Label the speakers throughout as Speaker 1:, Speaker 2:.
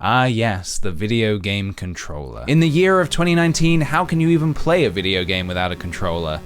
Speaker 1: Ah yes, the video game controller. In the year of 2019, how can you even play a video game without a controller?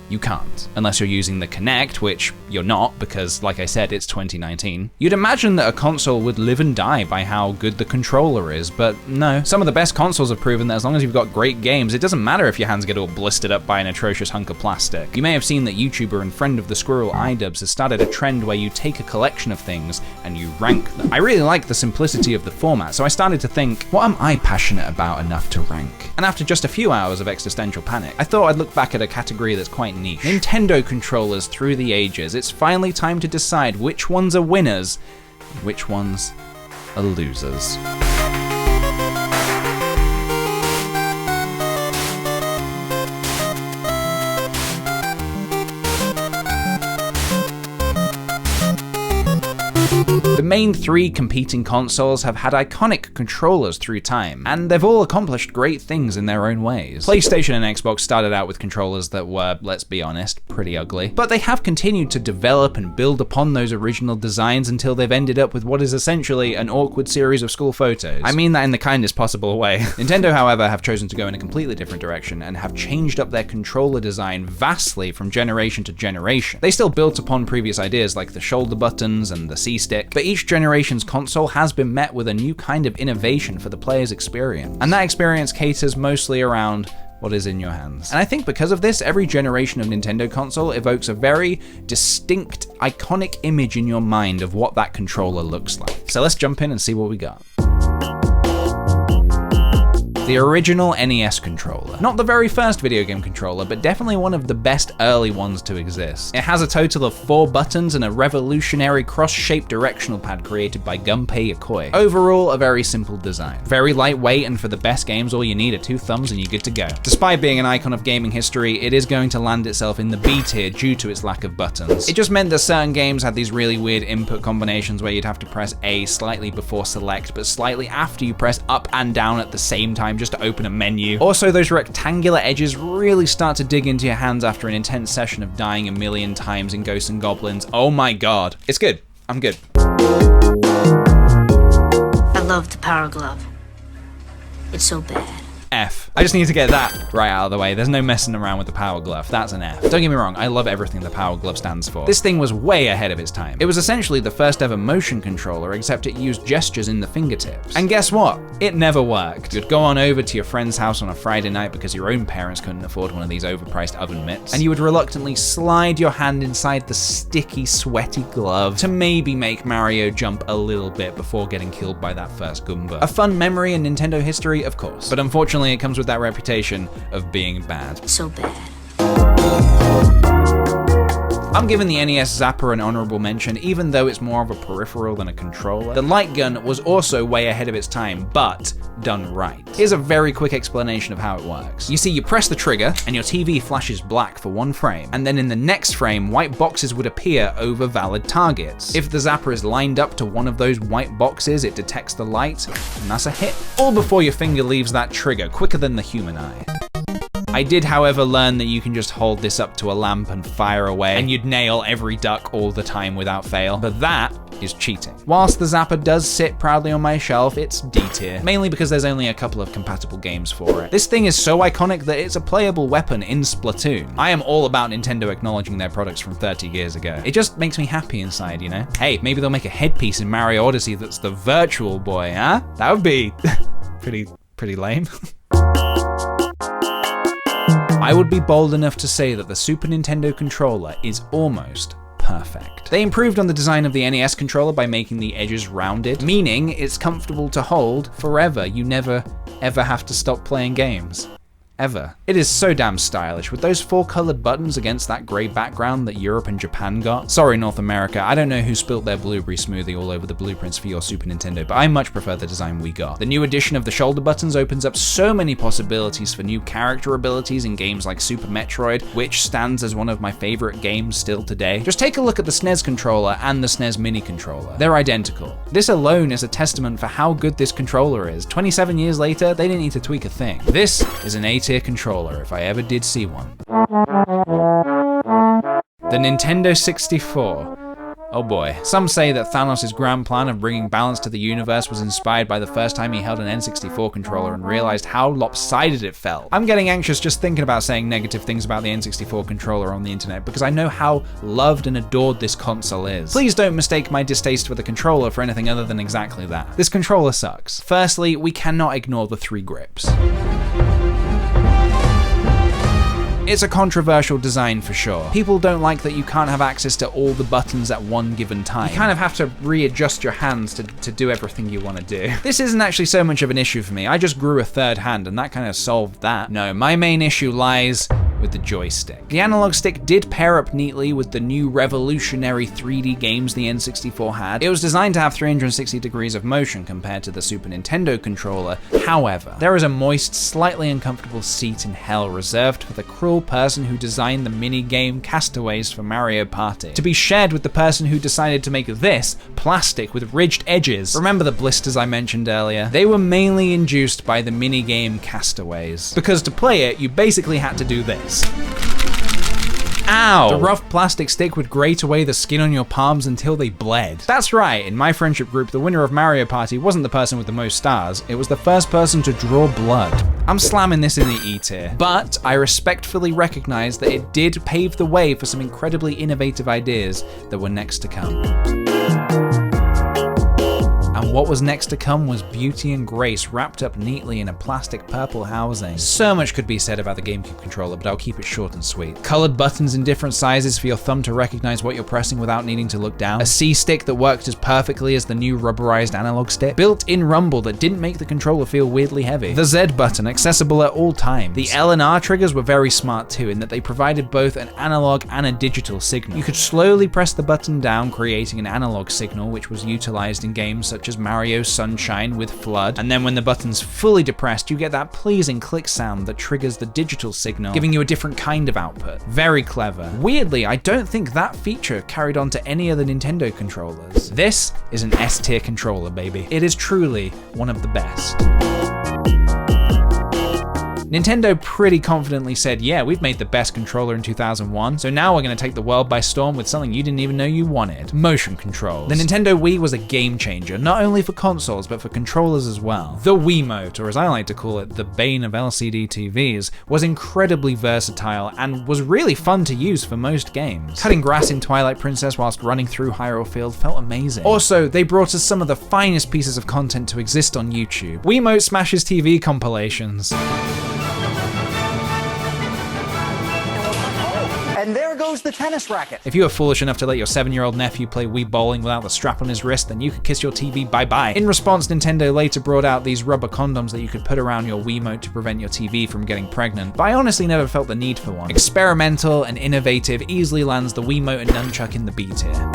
Speaker 1: You can't, unless you're using the Kinect, which you're not because, like I said, it's 2019. You'd imagine that a console would live and die by how good the controller is, but no. Some of the best consoles have proven that as long as you've got great games, it doesn't matter if your hands get all blistered up by an atrocious hunk of plastic. You may have seen that YouTuber and friend of the squirrel iDubbbz has started a trend where you take a collection of things and you rank them. I really like the simplicity of the format, so I started to think, what am I passionate about enough to rank? And after just a few hours of existential panic, I thought I'd look back at a category that's quite niche. Nintendo controllers through the ages. It's finally time to decide which ones are winners and which ones are losers. The main three competing consoles have had iconic controllers through time, and they've all accomplished great things in their own ways. PlayStation and Xbox started out with controllers that were, let's be honest, pretty ugly, but they have continued to develop and build upon those original designs until they've ended up with what is essentially an awkward series of school photos. I mean that in the kindest possible way. Nintendo, however, have chosen to go in a completely different direction and have changed up their controller design vastly from generation to generation. They still built upon previous ideas like the shoulder buttons and the C-stick, but each generation's console has been met with a new kind of innovation for the player's experience. And that experience caters mostly around what is in your hands. And I think because of this, every generation of Nintendo console evokes a very distinct, iconic image in your mind of what that controller looks like. So let's jump in and see what we got. The original NES controller. Not the very first video game controller, but definitely one of the best early ones to exist. It has a total of 4 buttons and a revolutionary cross-shaped directional pad created by Gunpei Yokoi. Overall, a very simple design. Very lightweight, and for the best games, all you need are 2 thumbs and you're good to go. Despite being an icon of gaming history, it is going to land itself in the B tier due to its lack of buttons. It just meant that certain games had these really weird input combinations where you'd have to press A slightly before select, but slightly after you press up and down at the same time just to open a menu. Also, those rectangular edges really start to dig into your hands after an intense session of dying a million times in Ghosts and Goblins. Oh my god. It's good. I'm good.
Speaker 2: I love the Power Glove. It's so bad.
Speaker 1: F. I just need to get that right out of the way. There's no messing around with the Power Glove. That's an F. Don't get me wrong, I love everything the Power Glove stands for. This thing was way ahead of its time. It was essentially the first ever motion controller, except it used gestures in the fingertips. And guess what? It never worked. You'd go on over to your friend's house on a Friday night because your own parents couldn't afford one of these overpriced oven mitts, and you would reluctantly slide your hand inside the sticky, sweaty glove to maybe make Mario jump a little bit before getting killed by that first Goomba. A fun memory in Nintendo history, of course, but unfortunately it comes with that reputation of being bad.
Speaker 2: So bad.
Speaker 1: I'm giving the NES Zapper an honorable mention, even though it's more of a peripheral than a controller. The light gun was also way ahead of its time, but done right. Here's a very quick explanation of how it works. You see, you press the trigger, and your TV flashes black for 1 frame, and then in the next frame, white boxes would appear over valid targets. If the Zapper is lined up to one of those white boxes, it detects the light, and that's a hit. All before your finger leaves that trigger, quicker than the human eye. I did, however, learn that you can just hold this up to a lamp and fire away, and you'd nail every duck all the time without fail, but that is cheating. Whilst the Zapper does sit proudly on my shelf, it's D tier, mainly because there's only a couple of compatible games for it. This thing is so iconic that it's a playable weapon in Splatoon. I am all about Nintendo acknowledging their products from 30 years ago. It just makes me happy inside, you know? Hey, maybe they'll make a headpiece in Mario Odyssey that's the Virtual Boy, huh? That would be pretty lame. I would be bold enough to say that the Super Nintendo controller is almost perfect. They improved on the design of the NES controller by making the edges rounded, meaning it's comfortable to hold forever. You never, ever have to stop playing games. Ever. It is so damn stylish, with those 4 colored buttons against that gray background that Europe and Japan got. Sorry, North America, I don't know who spilt their blueberry smoothie all over the blueprints for your Super Nintendo, but I much prefer the design we got. The new addition of the shoulder buttons opens up so many possibilities for new character abilities in games like Super Metroid, which stands as one of my favorite games still today. Just take a look at the SNES controller and the SNES mini controller. They're identical. This alone is a testament for how good this controller is. 27 years later, they didn't need to tweak a thing. This is an A-tier controller, if I ever did see one. The Nintendo 64. Oh boy. Some say that Thanos' grand plan of bringing balance to the universe was inspired by the first time he held an N64 controller and realized how lopsided it felt. I'm getting anxious just thinking about saying negative things about the N64 controller on the internet because I know how loved and adored this console is. Please don't mistake my distaste for the controller for anything other than exactly that. This controller sucks. Firstly, we cannot ignore the 3 grips. It's a controversial design for sure. People don't like that you can't have access to all the buttons at one given time. You kind of have to readjust your hands to do everything you want to do. This isn't actually so much of an issue for me. I just grew a 3rd hand and that kind of solved that. No, my main issue lies with the joystick. The analog stick did pair up neatly with the new revolutionary 3D games the N64 had. It was designed to have 360 degrees of motion compared to the Super Nintendo controller. However, there is a moist, slightly uncomfortable seat in hell reserved for the cruel person who designed the mini-game Castaways for Mario Party, to be shared with the person who decided to make this plastic with ridged edges. Remember the blisters I mentioned earlier? They were mainly induced by the mini-game Castaways, because to play it, you basically had to do this. Ow! The rough plastic stick would grate away the skin on your palms until they bled. That's right, in my friendship group, the winner of Mario Party wasn't the person with the most stars, it was the first person to draw blood. I'm slamming this in the E tier, but I respectfully recognize that it did pave the way for some incredibly innovative ideas that were next to come. And what was next to come was beauty and grace wrapped up neatly in a plastic purple housing. So much could be said about the GameCube controller, but I'll keep it short and sweet. Colored buttons in different sizes for your thumb to recognize what you're pressing without needing to look down. A C stick that worked as perfectly as the new rubberized analog stick. Built-in rumble that didn't make the controller feel weirdly heavy. The Z button accessible at all times. The L and R triggers were very smart too, in that they provided both an analog and a digital signal. You could slowly press the button down, creating an analog signal, which was utilized in games such as Mario Sunshine with Flood, and then when the button's fully depressed, you get that pleasing click sound that triggers the digital signal, giving you a different kind of output. Very clever. Weirdly, I don't think that feature carried on to any other Nintendo controllers. This is an S-tier controller, baby. It is truly one of the best. Nintendo pretty confidently said, yeah, we've made the best controller in 2001, so now we're going to take the world by storm with something you didn't even know you wanted. Motion controls. The Nintendo Wii was a game changer, not only for consoles, but for controllers as well. The Wiimote, or as I like to call it, the bane of LCD TVs, was incredibly versatile and was really fun to use for most games. Cutting grass in Twilight Princess whilst running through Hyrule Field felt amazing. Also, they brought us some of the finest pieces of content to exist on YouTube. Wiimote Smashes TV compilations.
Speaker 3: And there goes the tennis racket.
Speaker 1: If you were foolish enough to let your 7-year-old nephew play Wii bowling without the strap on his wrist, then you could kiss your TV bye-bye. In response, Nintendo later brought out these rubber condoms that you could put around your Wiimote to prevent your TV from getting pregnant, but I honestly never felt the need for one. Experimental and innovative, easily lands the Wiimote and Nunchuck in the B tier.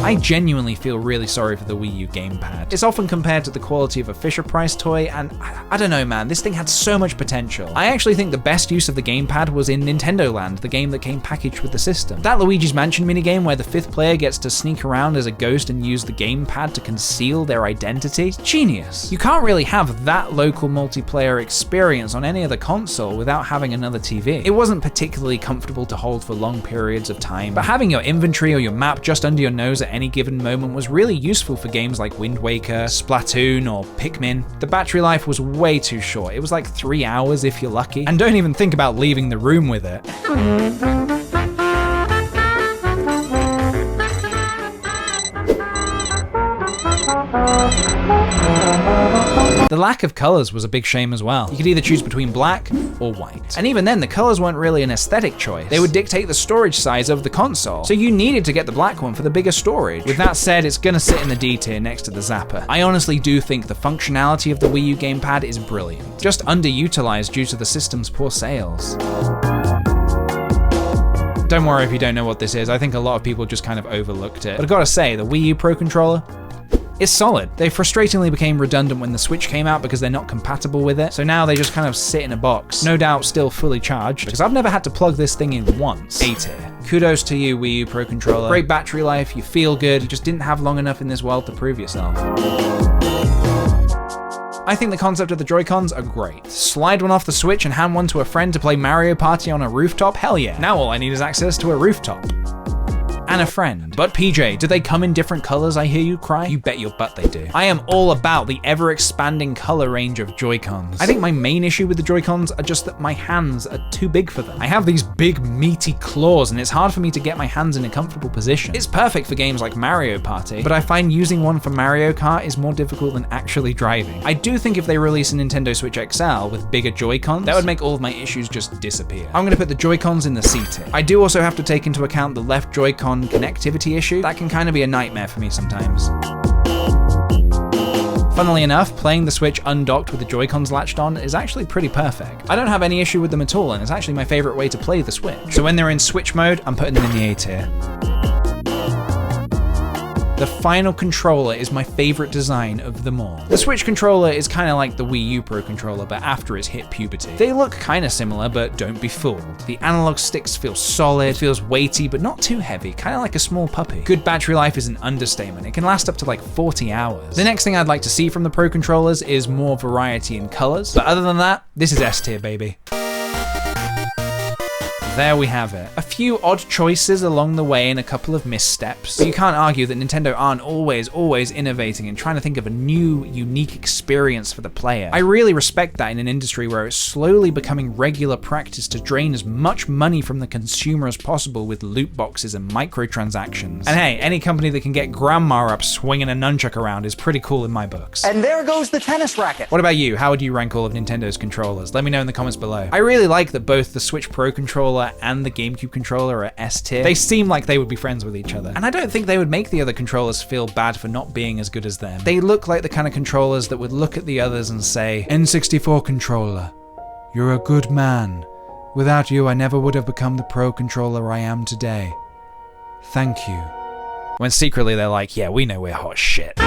Speaker 1: I genuinely feel really sorry for the Wii U gamepad. It's often compared to the quality of a Fisher-Price toy, and I don't know, man, this thing had so much potential. I actually think the best use of the gamepad was in Nintendo Land, the game that came packaged with the system. That Luigi's Mansion minigame where the 5th player gets to sneak around as a ghost and use the gamepad to conceal their identity? Genius. You can't really have that local multiplayer experience on any other console without having another TV. It wasn't particularly comfortable to hold for long periods of time, but having your inventory or your map just under your nose at any given moment was really useful for games like Wind Waker, Splatoon, or Pikmin. The battery life was way too short. It was like 3 hours if you're lucky. And don't even think about leaving the room with it. The lack of colors was a big shame as well. You could either choose between black or white. And even then, the colors weren't really an aesthetic choice. They would dictate the storage size of the console. So you needed to get the black one for the bigger storage. With that said, it's gonna sit in the D tier next to the Zapper. I honestly do think the functionality of the Wii U gamepad is brilliant. Just underutilized due to the system's poor sales. Don't worry if you don't know what this is. I think a lot of people just kind of overlooked it. But I gotta say, the Wii U Pro Controller, it's solid. They frustratingly became redundant when the Switch came out because they're not compatible with it, so now they just kind of sit in a box. No doubt still fully charged, because I've never had to plug this thing in once. A tier. Kudos to you, Wii U Pro Controller. Great battery life, you feel good, you just didn't have long enough in this world to prove yourself. I think the concept of the Joy-Cons are great. Slide one off the Switch and hand one to a friend to play Mario Party on a rooftop? Hell yeah. Now all I need is access to a rooftop. and a friend. But PJ, do they come in different colors, I hear you cry? You bet your butt they do. I am all about the ever-expanding color range of Joy-Cons. I think my main issue with the Joy-Cons are just that my hands are too big for them. I have these big, meaty claws, and it's hard for me to get my hands in a comfortable position. It's perfect for games like Mario Party, but I find using one for Mario Kart is more difficult than actually driving. I do think if they release a Nintendo Switch XL with bigger Joy-Cons, that would make all of my issues just disappear. I'm gonna put the Joy-Cons in the C tier. I do also have to take into account the left Joy-Con connectivity issue. That can kind of be a nightmare for me sometimes. Funnily enough, playing the Switch undocked with the Joy-Cons latched on is actually pretty perfect. I don't have any issue with them at all, and it's actually my favorite way to play the Switch. So when they're in Switch mode, I'm putting them in the A tier. The final controller is my favorite design of them all. The Switch controller is kind of like the Wii U Pro controller, but after it's hit puberty. They look kind of similar, but don't be fooled. The analog sticks feel solid, it feels weighty, but not too heavy, kind of like a small puppy. Good battery life is an understatement. It can last up to like 40 hours. The next thing I'd like to see from the Pro controllers is more variety in colors, but other than that, this is S tier, baby. There we have it. A few odd choices along the way and a couple of missteps. But you can't argue that Nintendo aren't always innovating and trying to think of a new, unique experience for the player. I really respect that in an industry where it's slowly becoming regular practice to drain as much money from the consumer as possible with loot boxes and microtransactions. And hey, any company that can get grandma up swinging a nunchuck around is pretty cool in my books.
Speaker 3: And there goes the tennis racket.
Speaker 1: What about you? How would you rank all of Nintendo's controllers? Let me know in the comments below. I really like that both the Switch Pro controller and the GameCube controller are S tier. They seem like they would be friends with each other. And I don't think they would make the other controllers feel bad for not being as good as them. They look like the kind of controllers that would look at the others and say, N64 controller, you're a good man. Without you, I never would have become the Pro controller I am today. Thank you. When secretly they're like, yeah, we know we're hot shit.